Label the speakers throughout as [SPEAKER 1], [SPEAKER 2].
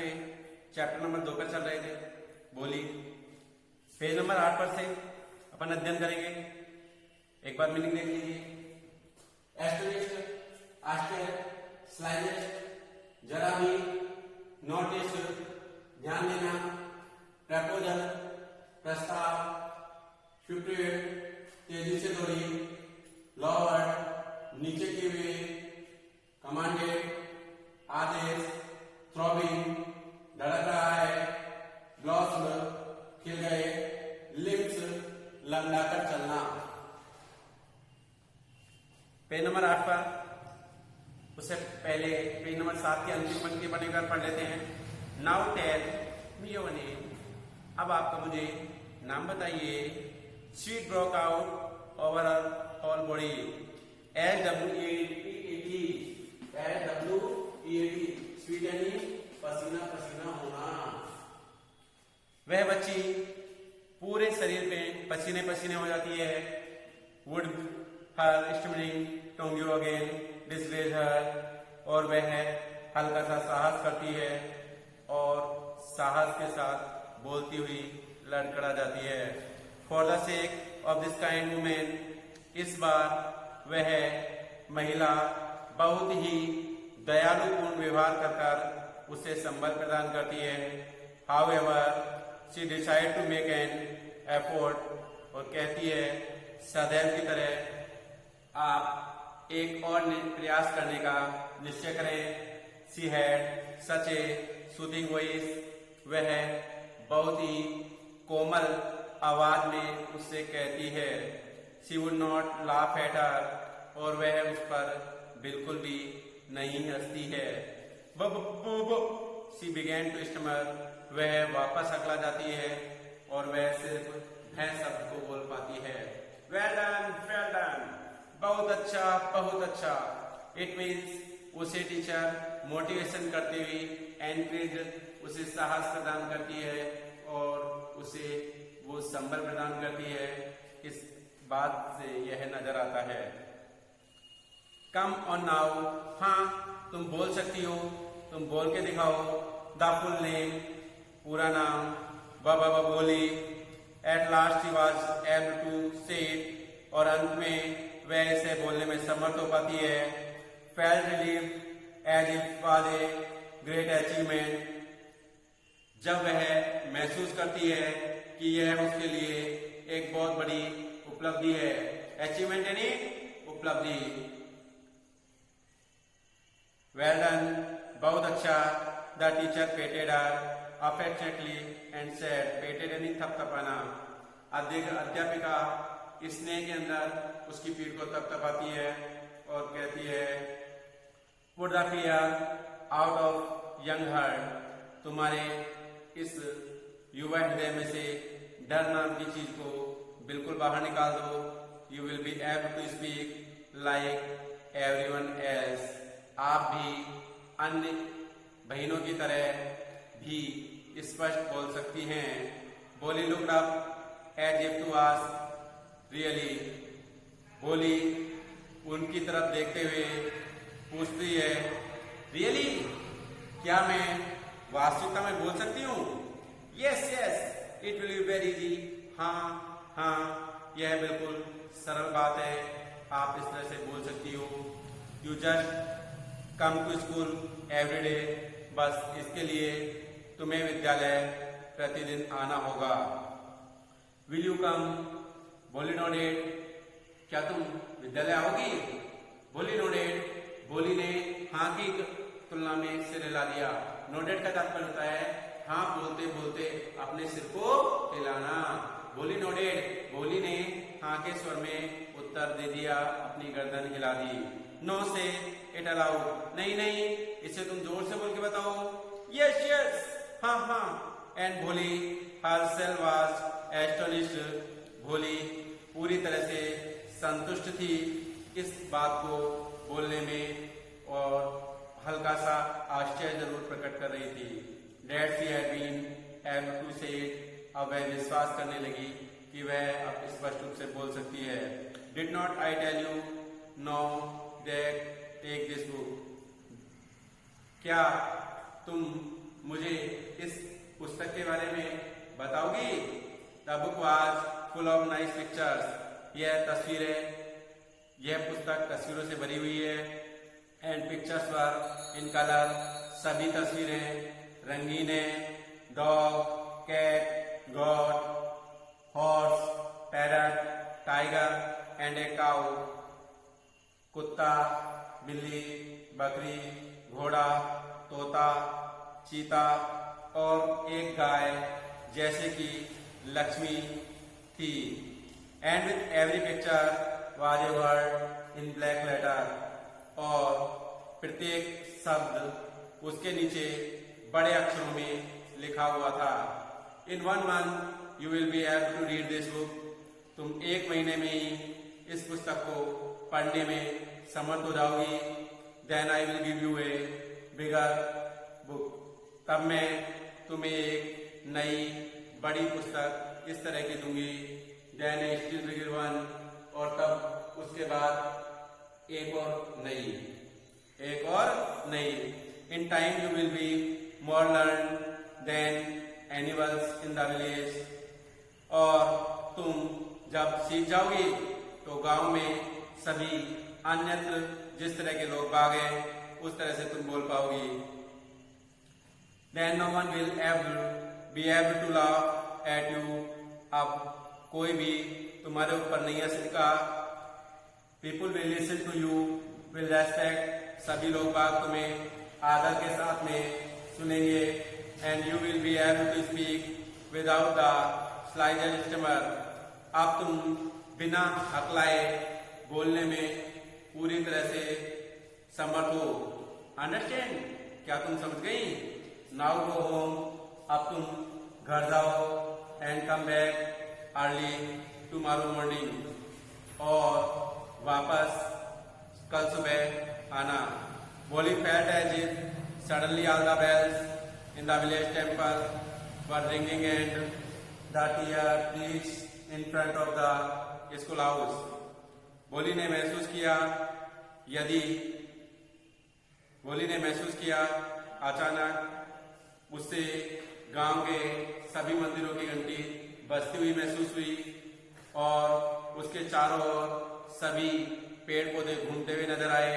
[SPEAKER 1] से chapter number 2 पर चल रहे थे, बोली। पेज नंबर 8 पर से अपन अध्ययन करेंगे। एक बार मीनिंग देख लीजिए। एस्टोनिश्ड, आश्चर्य, स्लाइनिस्ट, जरा भी, नोटिस, ध्यान देना, प्रपोजल, प्रस्ताव, शुक्रिया, तेजी से दौड़ी, लॉवर्ड, नीचे की हुए, कमांडेड, आदेश, थ्रॉबिंग, धड़क रहा है, ब्लॉसम, खिल गए, लिप्स, लंगड़ाकर चलना। पेज नंबर 8 पर, उससे पहले पेज नंबर 7 की अंतिम पंक्ति पढ़कर पढ़ लेते हैं। Now tell me your name. अब आपका मुझे नाम बताइए। Sweet broke out over whole body. SWEET, sweet यानी पसीना पसीना होना। वह बच्ची पूरे शरीर पे पसीने पसीने हो जाती है। Would her स्टिमुलिंग Tong you again डिसग्रेज हर, और वह हल्का सा साहस करती है और साहस के साथ बोलती हुई लड़खड़ा जाती है। For the sake of this kind women, इस बार वह महिला बहुत ही दयालुपूर्ण व्यवहार कर उसे संबल प्रदान करती है। However she decide to make an effort, और कहती है सदैव की तरह आप एक और प्रयास करने का निश्चय करें। She had such A soothing voice, वह बहुत ही कोमल आवाज में उससे कहती है। She would not laugh at her, और वह उस पर बिल्कुल भी नहीं हंसती है। शी बिगेन टू स्टमर, वह वापस अगला जाती है और वह सिर्फ भय शब्द को बोल पाती है। वेल डन, बहुत अच्छा, बहुत अच्छा। इट मीन्स उसे टीचर मोटिवेशन करते हुए एनकरेज, उसे साहस प्रदान करती है और उसे वो संबल प्रदान करती है। इस बात से यह नजर आता है। कम ऑन नाउ, हाँ तुम बोल सकती हो, तुम बोल के दिखाओ। द फुल नेम, पूरा नाम। बाबा बोली। At last he was able to say it, और अंत में वह इसे बोलने में समर्थ हो पाती है। Felt relieve as if was a great achievement, जब वह महसूस करती है कि यह उसके लिए एक बहुत बड़ी उपलब्धि है। अचीवमेंट यानी उपलब्धि। वेल डन, बहुत अच्छा। The teacher patted her affectionately and said, patted यानी थपथपाना। अध्यापिका स्नेह के अंदर उसकी पीठ को थपथपाती है और कहती है put the fear out of young heart, तुम्हारे इस युवा हृदय में से डर नाम की चीज को बिल्कुल बाहर निकाल दो। You will be able to speak like everyone else, आप भी अन्य बहनों की तरह भी स्पष्ट बोल सकती हैं। बोली looked up as if to ask really, बोली उनकी तरफ देखते हुए पूछती है रियली, क्या मैं वास्तविकता में बोल सकती हूँ? Yes it will be very easy, हाँ यह बिल्कुल सरल बात है, आप इस तरह से बोल सकती हो। You just come to school every day, बस इसके लिए तुम्हें विद्यालय प्रतिदिन आना होगा। Will you come? Bholi nodded, क्या तुम विद्यालय आओगी? बोली नोडेड, बोली ने हाँ की तुलना में सिर हिला दिया। नोडेड का तात्पर्य होता है हाँ बोलते बोलते अपने सिर को हिलाना। बोली नोडेड, बोली ने हाँ के स्वर में उत्तर दे दिया, अपनी गर्दन हिला दी। नो से इट अलाउड, नहीं इसे तुम जोर से बोल के बताओ। यस हाँ। एंड भोली हरसेल्फ वाज एस्टोनिश्ड, भोली पूरी तरह से संतुष्ट थी इस बात को बोलने में और हल्का सा आश्चर्य जरूर प्रकट कर रही थी। That she had been able to say it, अब वह विश्वास करने लगी कि वह अब स्पष्ट रूप से बोल सकती है। Did not I tell you no that take this book, क्या तुम मुझे इस पुस्तक के बारे में बताओगी? The book was full of nice pictures. यह पुस्तक तस्वीरों से भरी हुई है। And pictures were in colour. सभी तस्वीरें रंगीन है। Dog, cat, goat, horse, parrot, tiger and a cow. कुत्ता, बिल्ली, बकरी, घोड़ा, तोता, चीता और एक गाय जैसे कि लक्ष्मी थी। And with every picture was a word in black letter. और प्रत्येक शब्द उसके नीचे बड़े अक्षरों में लिखा हुआ था। In 1 month you will be able to read this book. तुम 1 महीने में ही इस पुस्तक को पढ़ने में समर्थ हो जाओगी। Then I will give you a bigger book. तब मैं तुम्हें एक नई बड़ी पुस्तक इस तरह की दूंगी। Then a still bigger one. और तब उसके बाद एक और नई। In time you will be more learn than animals in the village. और तुम जब सीख जाओगी तो गांव में सभी अन्यत्र जिस तरह के लोग बाग हैं उस तरह से तुम बोल पाओगी। Then no one will ever be able to laugh at you। अब कोई भी तुम्हारे ऊपर नहीं हंसेगा। People will listen to you, will respect। सभी लोग बाग तुम्हें आदर के साथ में सुनेंगे। And you will be able to speak without the slightest stammer। अब तुम बिना हकलाए बोलने में पूरी तरह से समर्थ हो। अंडरस्टैंड? क्या तुम समझ गई? Now go home. अब तुम घर जाओ। And come back early tomorrow morning. और वापस कल सुबह आना। Bholi felt as if suddenly all the bells in the village temple were ringing and the tear trees in front of the school house. Bholi ने महसूस किया अचानक उससे गांव के सभी मंदिरों की घंटी बजती हुई महसूस हुई। और उसके चारों ओर सभी पेड़ पौधे घूमते हुए नजर आए।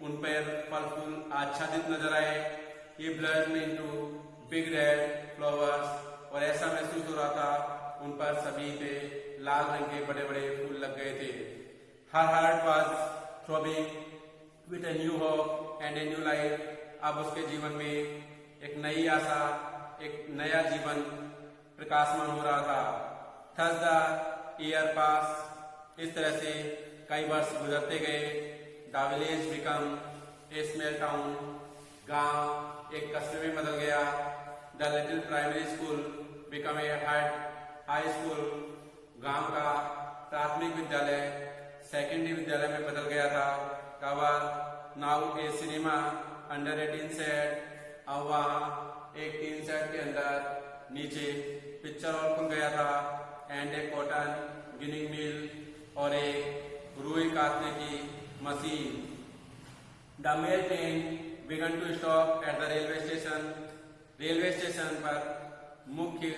[SPEAKER 1] उन पर फल फूल आच्छादित नजर आए। ये blood into big red flowers. और ऐसा महसूस हो रहा था उन पर सभी पे लाल रंग के बड़े बड़े फूल लग गए थे। Her heart was throbbing with a new hope and a new life। अब उसके जीवन में एक नई आशा, एक नया जीवन प्रकाशमान हो रहा था। Thus the year passed। इस तरह से कई वर्ष गुजरते गए। The village became a small town। गांव एक कस्बे में बदल गया। The little primary school became a high school। गांव का प्राथमिक विद्यालय सेकेंडरी विद्यालय में बदल गया था। कवर नाउ ए सिनेमा अंडर 18 सेट। अब वहाँ एक 3 सेट के अंदर नीचे पिक्चर हॉल खुल गया था। And a cotton ginning mill. और एक रुई काटने की machine. The mail train began to stop at the railway station. Railway station पर मुख्य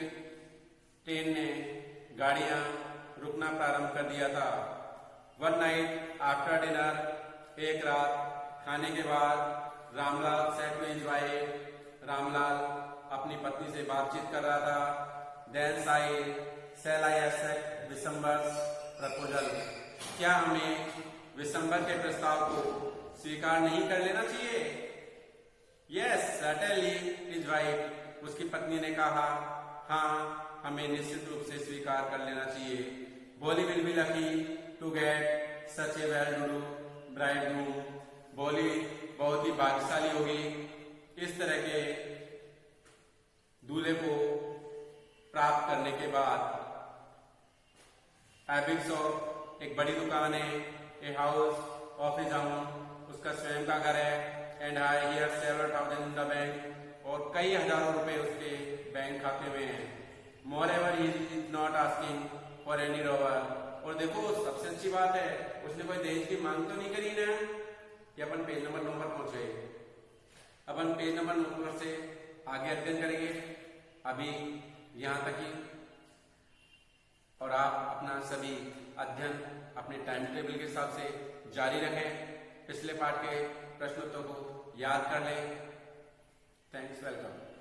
[SPEAKER 1] ट्रेन ने गाड़ियां रुकना प्रारंभ कर दिया था। One night after dinner. एक रात खाने के बाद Ramlal set to enjoy. Ramlal अपनी पत्नी से बातचीत कर रहा था। Then shall I accept Vishambhar's proposal. क्या हमें विशंबर के प्रस्ताव को स्वीकार नहीं कर लेना चाहिए? Yes certainly is right. उसकी पत्नी ने कहा, हाँ हमें निश्चित रूप से स्वीकार कर लेना चाहिए। Bholi will be lucky to get such a well to do bridegroom. Bholi बहुत ही भाग्यशाली होगी इस तरह के दूल्हे को प्राप्त करने के बाद। एबिग शॉप एक बड़ी दुकान है। A house of his own. उसका स्वयं का घर है। And I hear several thousand in the bank. और कई हजारों रुपए उसके बैंक खाते में है। Moreover he is not asking for any robber. और देखो सबसे अच्छी बात है उसने कोई दहेज की मांग तो नहीं करी ना। ये अपन पेज नंबर 9 पर पहुंच गए। अपन पेज नंबर 9 पर से आगे अध्ययन करेंगे। अभी यहाँ तक ही, और आप अपना सभी अध्ययन अपने टाइम टेबल के हिसाब से जारी रखें। पिछले पाठ के प्रश्नोत्तर को याद कर लें। Thanks, welcome.